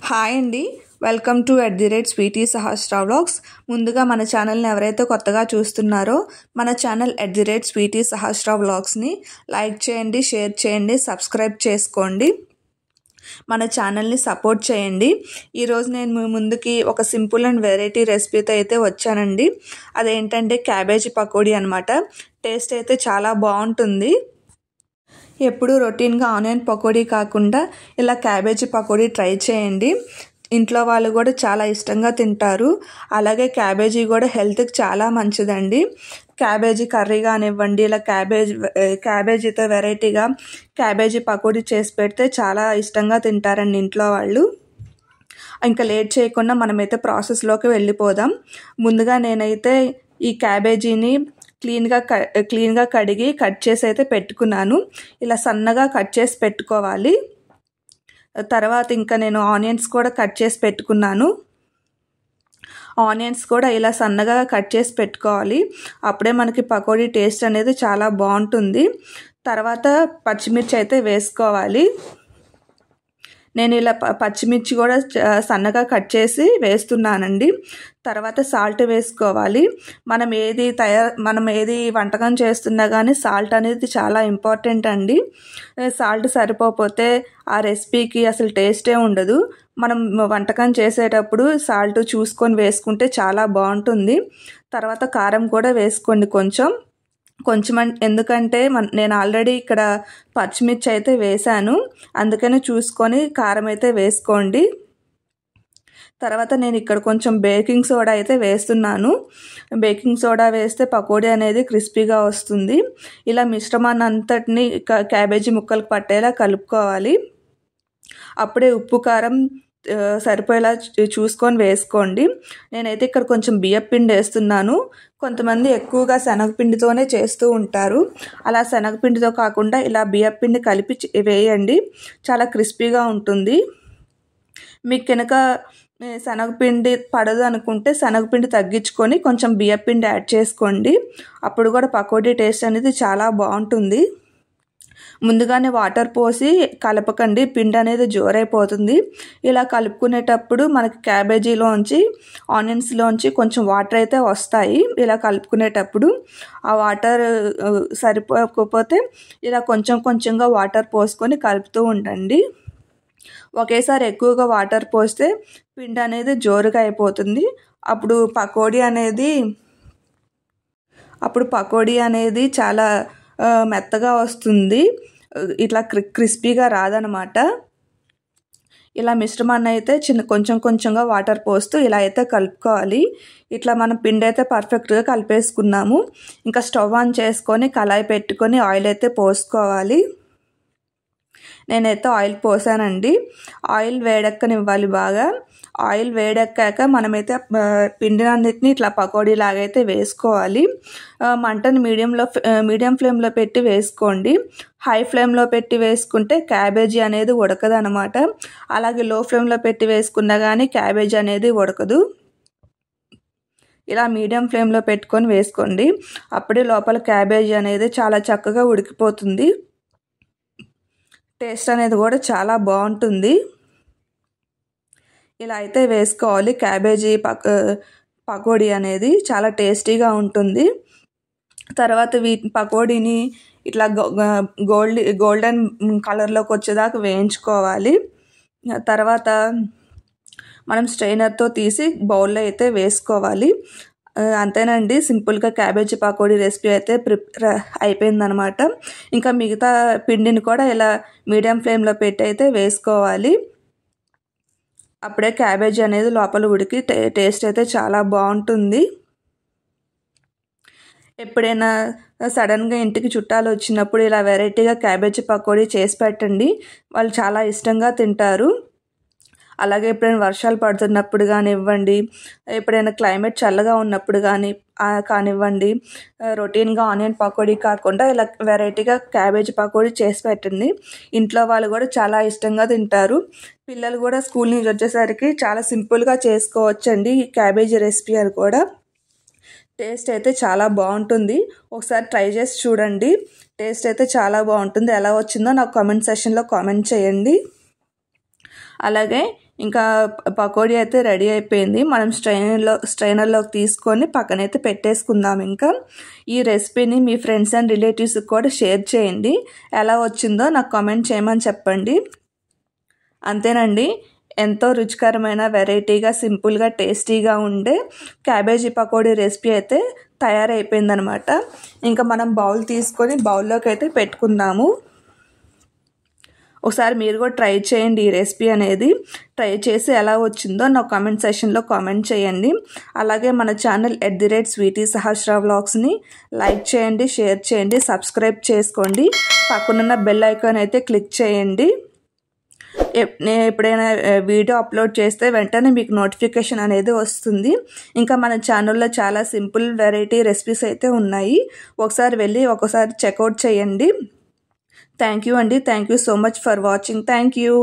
Hi అండి, welcome to @sweetie sahasra vlogs. ముందుగా మన ఛానల్ని ఎవరైతే కొత్తగా చూస్తున్నారో మన ఛానల్ @sweetie sahasra vlogsని లైక్ చేయండి, షేర్ చేయండి, సబ్స్క్రైబ్ చేసుకోండి. మన ఛానల్ని సపోర్ట్ చేయండి. ఈరోజు నేను మీ ముందుకి ఒక సింపుల్ అండ్ వెరైటీ రెసిపీతో అయితే వచ్చానండి. అదేంటంటే క్యాబేజీ పకోడీ అనమాట. టేస్ట్ అయితే చాలా బాగుంటుంది. ఎప్పుడు రొటీన్గా ఆనియన్ పకోడీ కాకుండా ఇలా క్యాబేజీ పకోడీ ట్రై చేయండి. ఇంట్లో వాళ్ళు కూడా చాలా ఇష్టంగా తింటారు. అలాగే క్యాబేజీ కూడా హెల్త్కి చాలా మంచిదండి. క్యాబేజీ కర్రీ కానివ్వండి, ఇలా క్యాబేజీతో వెరైటీగా క్యాబేజీ పకోడీ చేసి పెడితే చాలా ఇష్టంగా తింటారండి ఇంట్లో వాళ్ళు. ఇంకా లేట్ చేయకుండా మనమైతే ప్రాసెస్లోకి వెళ్ళిపోదాం. ముందుగా నేనైతే ఈ క్యాబేజీని క్లీన్గా కడిగి కట్ చేసి అయితే పెట్టుకున్నాను. ఇలా సన్నగా కట్ చేసి పెట్టుకోవాలి. తర్వాత ఇంకా నేను ఆనియన్స్ కూడా కట్ చేసి పెట్టుకున్నాను. ఆనియన్స్ కూడా ఇలా సన్నగా కట్ చేసి పెట్టుకోవాలి. అప్పుడే మనకి పకోడీ టేస్ట్ అనేది చాలా బాగుంటుంది. తర్వాత పచ్చిమిర్చి అయితే వేసుకోవాలి. నేను ఇలా పచ్చిమిర్చి కూడా సన్నగా కట్ చేసి వేస్తున్నానండి. తర్వాత సాల్ట్ వేసుకోవాలి. మనం ఏది వంటకం చేస్తున్నా కానీ సాల్ట్ అనేది చాలా ఇంపార్టెంట్ అండి. సాల్ట్ సరిపోతే ఆ రెసిపీకి అసలు టేస్టే ఉండదు. మనం వంటకం చేసేటప్పుడు సాల్ట్ చూసుకొని వేసుకుంటే చాలా బాగుంటుంది. తర్వాత కారం కూడా వేసుకోండి కొంచెం ఎందుకంటే నేను ఆల్రెడీ ఇక్కడ పచ్చిమిర్చి అయితే వేసాను, అందుకని చూసుకొని కారం అయితే వేసుకోండి. తర్వాత నేను ఇక్కడ కొంచెం బేకింగ్ సోడా అయితే వేస్తున్నాను. బేకింగ్ సోడా వేస్తే పకోడీ అనేది క్రిస్పీగా వస్తుంది. ఇలా మిశ్రమాన్ని అంతటిని క్యాబేజీ ముక్కలకు పట్టేలా కలుపుకోవాలి. అప్పుడే ఉప్పు కారం సరిపోయేలా చూసుకొని వేసుకోండి. నేనైతే ఇక్కడ కొంచెం బియ్యపిండి వేస్తున్నాను. కొంతమంది ఎక్కువగా శనగపిండితోనే చేస్తూ ఉంటారు. అలా శనగపిండితో కాకుండా ఇలా బియ్యపిండి కలిపి వేయండి, చాలా క్రిస్పీగా ఉంటుంది. మీకు కనుక శనగపిండి పడదు అనుకుంటే శనగపిండి తగ్గించుకొని కొంచెం బియ్యపిండి యాడ్ చేసుకోండి. అప్పుడు కూడా పకోడీ టేస్ట్ అనేది చాలా బాగుంటుంది. ముందుగానే వాటర్ పోసి కలపకండి, పిండి అనేది జోరైపోతుంది. ఇలా కలుపుకునేటప్పుడు మనకి క్యాబేజీలోంచి ఆనియన్స్లోంచి కొంచెం వాటర్ అయితే వస్తాయి. ఇలా కలుపుకునేటప్పుడు ఆ వాటర్ సరిపోకపోతే ఇలా కొంచెంగా వాటర్ పోసుకొని కలుపుతూ ఉండండి. ఒకేసారి ఎక్కువగా వాటర్ పోస్తే పిండి అనేది జోరుగా అయిపోతుంది. అప్పుడు పకోడీ అనేది చాలా మెత్తగా వస్తుంది, ఇట్లా క్రిస్పీగా రాదనమాట. ఇలా మిశ్రమాన్ని అయితే కొంచెంగా వాటర్ పోస్తూ ఇలా అయితే కలుపుకోవాలి. ఇట్లా మనం పిండి అయితే పర్ఫెక్ట్గా కలిపేసుకున్నాము. ఇంకా స్టవ్ ఆన్ చేసుకొని కళాయి పెట్టుకొని ఆయిల్ అయితే పోసుకోవాలి. నేనైతే ఆయిల్ పోసానండి. ఆయిల్ వేడెక్కనివ్వాలి బాగా. ఆయిల్ వేడెక్కాక మనమైతే పిండినన్నిటిని ఇట్లా పకోడీ లాగైతే వేసుకోవాలి. మంటను మీడియం ఫ్లేమ్లో పెట్టి వేసుకోండి. హై ఫ్లేమ్లో పెట్టి వేసుకుంటే క్యాబేజీ అనేది ఉడకదనమాట. అలాగే లో ఫ్లేమ్లో పెట్టి వేసుకున్నా కానీ క్యాబేజీ అనేది ఉడకదు. ఇలా మీడియం ఫ్లేమ్లో పెట్టుకొని వేసుకోండి. అప్పుడే లోపల క్యాబేజీ అనేది చాలా చక్కగా ఉడికిపోతుంది. టేస్ట్ అనేది కూడా చాలా బాగుంటుంది. ఇలా అయితే వేసుకోవాలి. క్యాబేజీ పకోడీ అనేది చాలా టేస్టీగా ఉంటుంది. తర్వాత పకోడీని ఇట్లా గోల్డెన్ కలర్లోకి వచ్చేదాకా వేయించుకోవాలి. తర్వాత మనం స్ట్రైనర్తో తీసి బౌల్లో అయితే వేసుకోవాలి. అంతేనండి, సింపుల్గా క్యాబేజీ పకోడీ రెసిపీ అయితే ప్రిపేర్ అయిపోయిందనమాట. ఇంకా మిగతా పిండిని కూడా ఇలా మీడియం ఫ్లేమ్లో పెట్టి అయితే వేసుకోవాలి. అప్పుడే క్యాబేజీ అనేది లోపల ఉడికి టేస్ట్ అయితే చాలా బాగుంటుంది. ఎప్పుడైనా సడన్గా ఇంటికి చుట్టాలు వచ్చినప్పుడు ఇలా వెరైటీగా క్యాబేజీ పకోడీ చేసి పెట్టండి, వాళ్ళు చాలా ఇష్టంగా తింటారు. అలాగే ఎప్పుడైనా వర్షాలు పడుతున్నప్పుడు కానివ్వండి, ఎప్పుడైనా క్లైమేట్ చల్లగా ఉన్నప్పుడు కానివ్వండి, రొటీన్గా ఆనియన్ పకోడీ కాకుండా ఇలా వెరైటీగా క్యాబేజీ పకోడీ చేసి పెట్టండి. ఇంట్లో వాళ్ళు కూడా చాలా ఇష్టంగా తింటారు. పిల్లలు కూడా స్కూల్ నుంచి వచ్చేసరికి చాలా సింపుల్గా చేసుకోవచ్చండి ఈ క్యాబేజీ రెసిపీ. అది కూడా టేస్ట్ అయితే చాలా బాగుంటుంది. ఒకసారి ట్రై చేసి చూడండి. టేస్ట్ అయితే చాలా బాగుంటుంది. ఎలా వచ్చిందో నాకు కామెంట్ సెక్షన్లో కామెంట్ చేయండి. అలాగే ఇంకా పకోడీ అయితే రెడీ అయిపోయింది. మనం స్ట్రైనర్లోకి తీసుకొని పక్కనైతే పెట్టేసుకుందాం. ఇంకా ఈ రెసిపీని మీ ఫ్రెండ్స్ అండ్ రిలేటివ్స్కి కూడా షేర్ చేయండి. ఎలా వచ్చిందో నాకు కామెంట్ చేయమని చెప్పండి. అంతేనండి, ఎంతో రుచికరమైన, వెరైటీగా, సింపుల్గా, టేస్టీగా ఉండే క్యాబేజీ పకోడీ రెసిపీ అయితే తయారైపోయిందనమాట. ఇంకా మనం బౌల్ తీసుకొని బౌల్లోకి అయితే పెట్టుకుందాము. ఒకసారి మీరు కూడా ట్రై చేయండి. ఈ రెసిపీ అనేది ట్రై చేసి ఎలా వచ్చిందో నాకు కామెంట్ సెషన్లో కామెంట్ చేయండి. అలాగే మన ఛానల్ @స్వీటీ సహస్ర వ్లాగ్స్ని లైక్ చేయండి, షేర్ చేయండి, సబ్స్క్రైబ్ చేసుకోండి. పక్కనున్న బెల్ ఐకాన్ అయితే క్లిక్ చేయండి. నేను ఎప్పుడైనా వీడియో అప్లోడ్ చేస్తే వెంటనే మీకు నోటిఫికేషన్ అనేది వస్తుంది. ఇంకా మన ఛానల్లో చాలా సింపుల్ వెరైటీ రెసిపీస్ అయితే ఉన్నాయి. ఒకసారి చెక్అవుట్ చేయండి. థ్యాంక్ యూ అండి. Thank you so much for watching. Thank you.